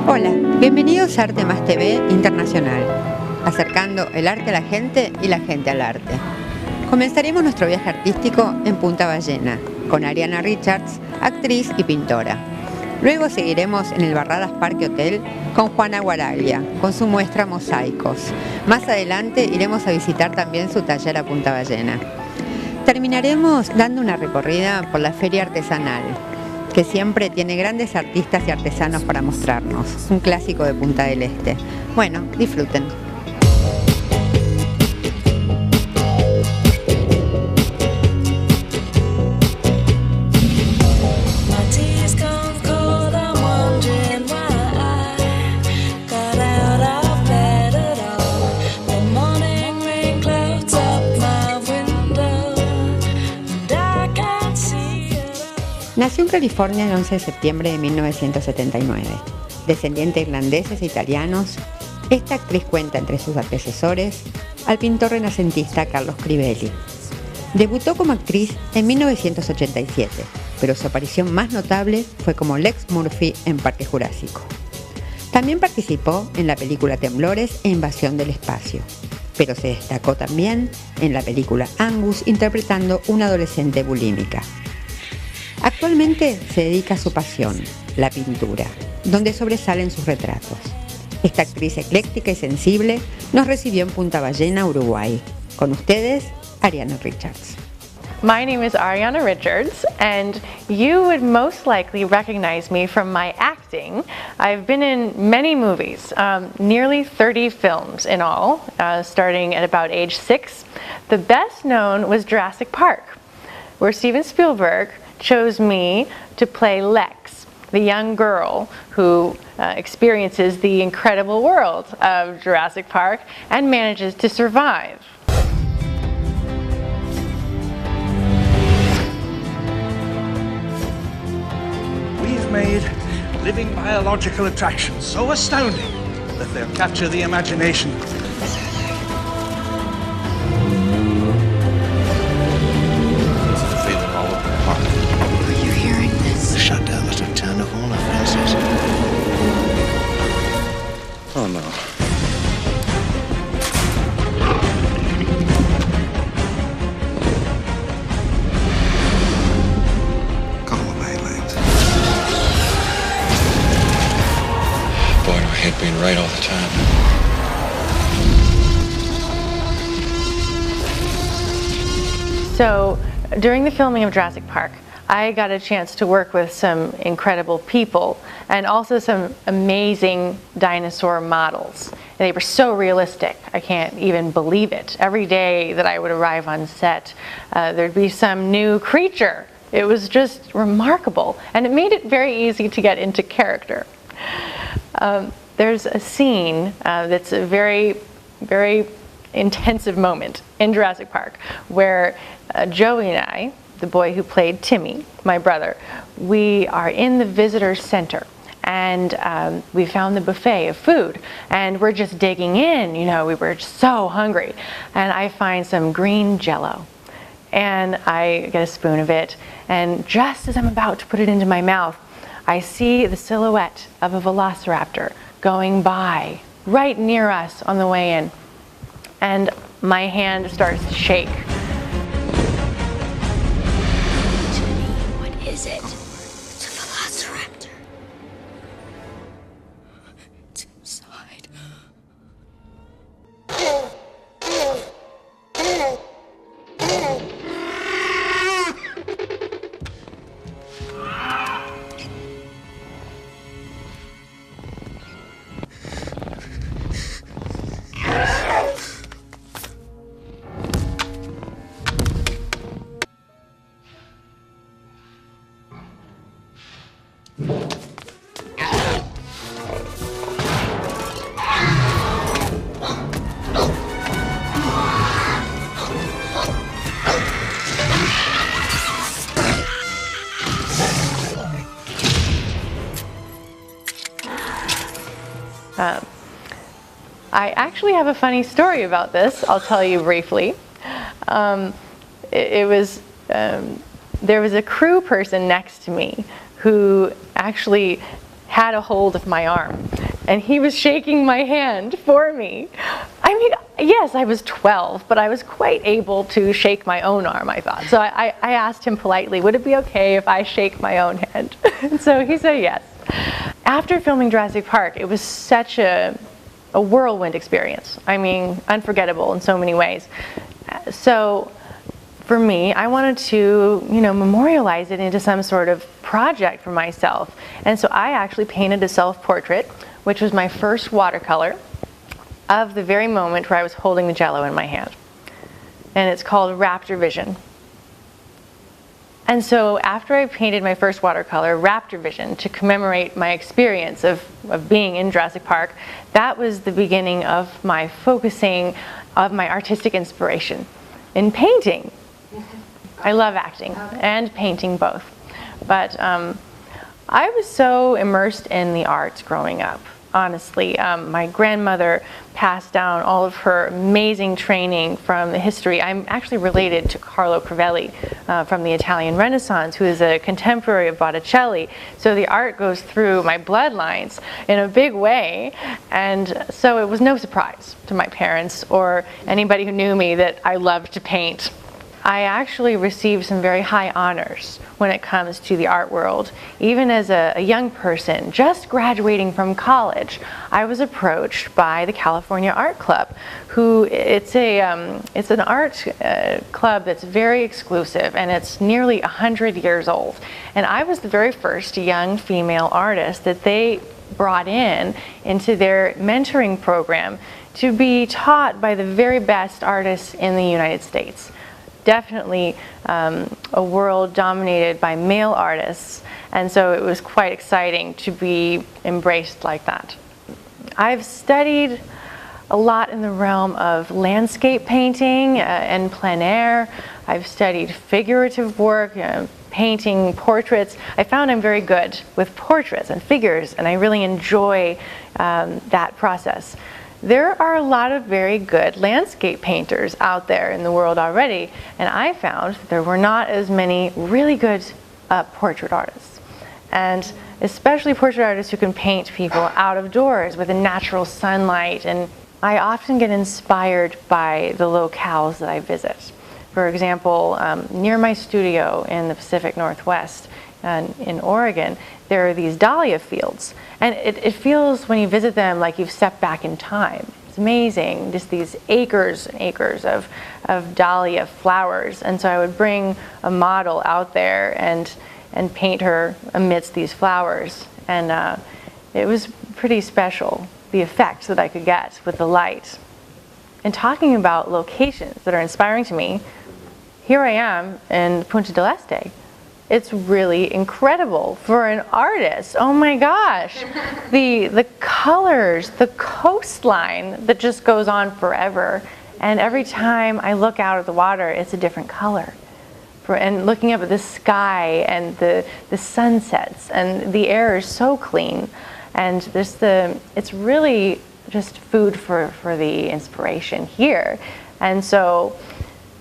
Hola, bienvenidos a Arte+Tv Internacional, acercando el arte a la gente y la gente al arte. Comenzaremos nuestro viaje artístico en Punta Ballena, con Ariana Richards, actriz y pintora. Luego seguiremos en el Barradas Parque Hotel con Juana Guaraglia, con su muestra Mosaicos. Más adelante iremos a visitar también su taller a Punta Ballena. Terminaremos dando una recorrida por la feria artesanal, que siempre tiene grandes artistas y artesanos para mostrarnos, un clásico de Punta del Este. Bueno, disfruten. Nació en California el 11 de septiembre de 1979. Descendiente de irlandeses e italianos, esta actriz cuenta entre sus antecesores al pintor renacentista Carlos Crivelli. Debutó como actriz en 1987, pero su aparición más notable fue como Lex Murphy en Parque Jurásico. También participó en la película Temblores e Invasión del Espacio, pero se destacó también en la película Angus interpretando una adolescente bulímica. Actualmente se dedica a su pasión, la pintura, donde sobresalen sus retratos. Esta actriz ecléctica y sensible nos recibió en Punta Ballena, Uruguay. Con ustedes, Ariana Richards. My name is Ariana Richards, and you would most likely recognize me from my acting. I've been in many movies, nearly 30 films in all, starting at about age 6. The best known was Jurassic Park, where Steven Spielberg chose me to play Lex, the young girl who experiences the incredible world of Jurassic Park and manages to survive. We've made living biological attractions so astounding that they'll capture the imagination. Shut down must have turned off all our fences. Oh no. Come away, Lex. Boy, do I hate being right all the time. So, during the filming of Jurassic Park, I got a chance to work with some incredible people and also some amazing dinosaur models. They were so realistic, I can't even believe it. Every day that I would arrive on set, there'd be some new creature. It was just remarkable, and it made it very easy to get into character. There's a scene that's a very, very intensive moment in Jurassic Park where Joey and I, the boy who played Timmy, my brother, we are in the visitor center, and we found the buffet of food, and we're just digging in, you know, we were so hungry, and I find some green Jell-O, and I get a spoon of it, and just as I'm about to put it into my mouth, I see the silhouette of a velociraptor going by right near us on the way in, and my hand starts to shake. Is it? It's a velociraptor. It's inside. I actually have a funny story about this. I'll tell you briefly. There was a crew person next to me who actually had a hold of my arm, and he was shaking my hand for me. I mean, yes, I was 12, but I was quite able to shake my own arm, I thought. So I asked him politely, would it be okay if I shake my own hand? And so he said yes. After filming Jurassic Park, it was such a whirlwind experience. I mean, unforgettable in so many ways. So for me, I wanted to, memorialize it into some sort of project for myself. And so I actually painted a self-portrait, which was my first watercolor, of the very moment where I was holding the Jell-O in my hand. And it's called Raptor Vision. And so after I painted my first watercolor, Raptor Vision, to commemorate my experience of being in Jurassic Park, that was the beginning of my focusing of my artistic inspiration in painting. I love acting and painting both. But I was so immersed in the arts growing up. Honestly, my grandmother passed down all of her amazing training from the history. I'm actually related to Carlo Crivelli from the Italian Renaissance, who is a contemporary of Botticelli. So the art goes through my bloodlines in a big way. And so it was no surprise to my parents or anybody who knew me that I loved to paint. I actually received some very high honors when it comes to the art world. Even as a young person, just graduating from college, I was approached by the California Art Club, it's an art club that's very exclusive, and it's nearly 100 years old. And I was the very first young female artist that they brought into their mentoring program to be taught by the very best artists in the United States. Definitely a world dominated by male artists, and so it was quite exciting to be embraced like that. I've studied a lot in the realm of landscape painting and plein air. I've studied figurative work, painting portraits. I found I'm very good with portraits and figures, and I really enjoy that process. There are a lot of very good landscape painters out there in the world already, and I found there were not as many really good portrait artists. And especially portrait artists who can paint people out of doors with a natural sunlight. And I often get inspired by the locales that I visit. For example, near my studio in the Pacific Northwest, in Oregon, there are these dahlia fields. And it feels, when you visit them, like you've stepped back in time. It's amazing, just these acres and acres of dahlia flowers. And so I would bring a model out there and paint her amidst these flowers. And it was pretty special, the effect that I could get with the light. And talking about locations that are inspiring to me, here I am in Punta del Este. It's really incredible for an artist. Oh my gosh. The colors, the coastline that just goes on forever. And every time I look out at the water, it's a different color. And looking up at the sky and the sunsets, and the air is so clean. And it's really just food for the inspiration here. And so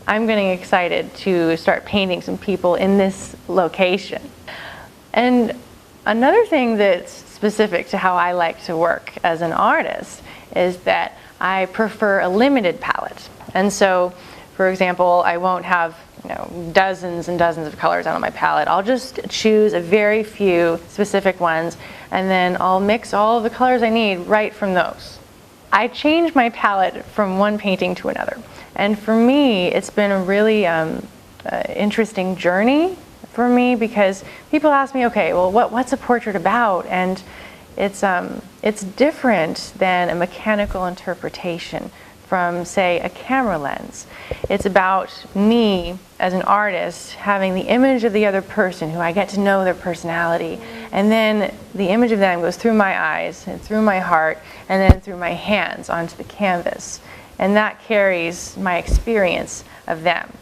I'm getting excited to start painting some people in this location. And another thing that's specific to how I like to work as an artist is that I prefer a limited palette. And so, for example, I won't have dozens and dozens of colors out on my palette. I'll just choose a very few specific ones, and then I'll mix all of the colors I need right from those. I change my palette from one painting to another. And for me, it's been a really interesting journey for me, because people ask me, okay, well, what's a portrait about? And it's different than a mechanical interpretation from, say, a camera lens. It's about me as an artist having the image of the other person, who I get to know their personality, and then the image of them goes through my eyes and through my heart and then through my hands onto the canvas. And that carries my experience of them.